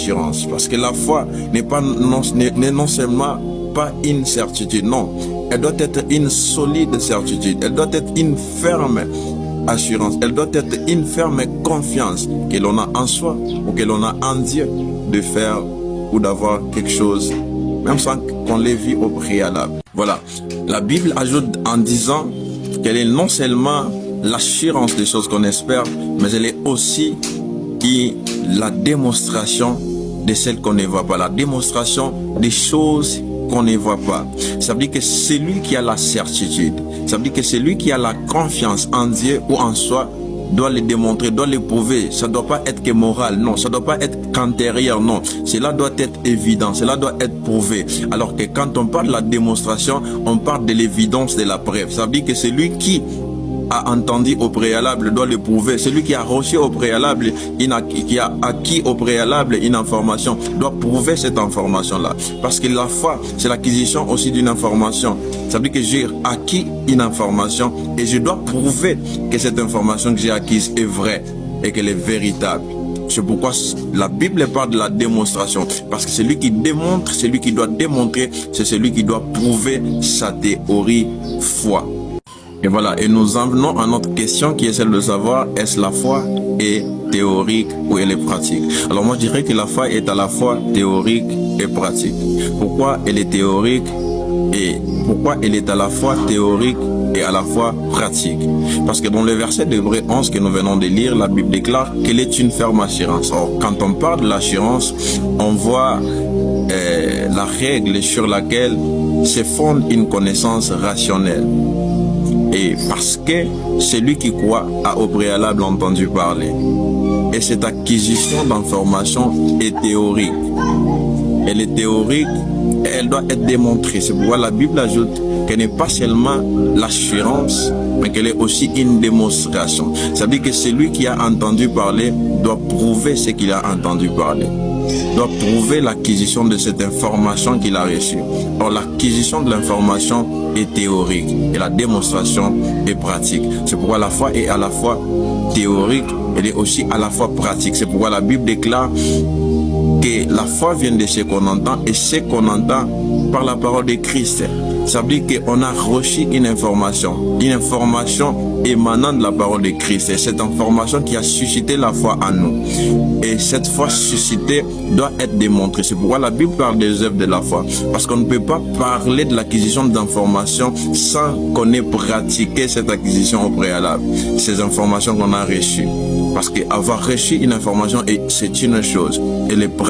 l'assurance. Parce que la foi n'est non seulement pas une certitude, non. Elle doit être une solide certitude. Elle doit être une ferme assurance. Elle doit être une ferme confiance que l'on a en soi ou que l'on a en Dieu de faire ou d'avoir quelque chose, même sans qu'on l'ait vu au préalable. Voilà. La Bible ajoute en disant qu'elle est non seulement l'assurance des choses qu'on espère, mais elle est aussi la démonstration de celles qu'on ne voit pas, la démonstration des choses qu'on ne voit pas. Ça veut dire que celui qui a la certitude, ça veut dire que celui qui a la confiance en Dieu ou en soi, doit le démontrer, doit le prouver. Ça ne doit pas être que moral, non. Ça ne doit pas être qu'intérieur, non. Cela doit être évident, cela doit être prouvé. Alors que quand on parle de la démonstration, on parle de l'évidence de la preuve. Ça veut dire que celui qui a entendu au préalable doit le prouver. Celui qui a reçu au préalable, qui a acquis au préalable une information, doit prouver cette information-là. Parce que la foi, c'est l'acquisition aussi d'une information. Ça veut dire que j'ai acquis une information et je dois prouver que cette information que j'ai acquise est vraie et qu'elle est véritable. C'est pourquoi la Bible parle de la démonstration. Parce que celui qui démontre, celui qui doit démontrer, c'est celui qui doit prouver sa théorie foi. Et voilà, et nous en venons à notre question qui est celle de savoir, est-ce la foi est théorique ou elle est pratique? Alors moi je dirais que la foi est à la fois théorique et pratique. Pourquoi elle est théorique et pourquoi elle est à la fois théorique et à la fois pratique? Parce que dans le verset d'Hébreux 11 que nous venons de lire, la Bible déclare qu'elle est une ferme assurance. Or, quand on parle de l'assurance, on voit la règle sur laquelle se fonde une connaissance rationnelle. Et parce que celui qui croit a au préalable entendu parler. Et cette acquisition d'informations est théorique. Elle est théorique et elle doit être démontrée. C'est pourquoi la Bible ajoute qu'elle n'est pas seulement l'assurance, mais qu'elle est aussi une démonstration. Ça veut dire que celui qui a entendu parler doit prouver ce qu'il a entendu parler. Doit prouver l'acquisition de cette information qu'il a reçue. Or, l'acquisition de l'information est théorique et la démonstration est pratique. C'est pourquoi la foi est à la fois théorique, elle est aussi à la fois pratique. C'est pourquoi la Bible déclare que la foi vient de ce qu'on entend et ce qu'on entend par la parole de Christ. Ça veut dire qu'on a reçu une information émanant de la parole de Christ. Et cette information qui a suscité la foi en nous. Et cette foi suscitée doit être démontrée. C'est pourquoi la Bible parle des œuvres de la foi. Parce qu'on ne peut pas parler de l'acquisition d'informations sans qu'on ait pratiqué cette acquisition au préalable. Ces informations qu'on a reçues. Parce qu'avoir reçu une information, c'est une chose. Et les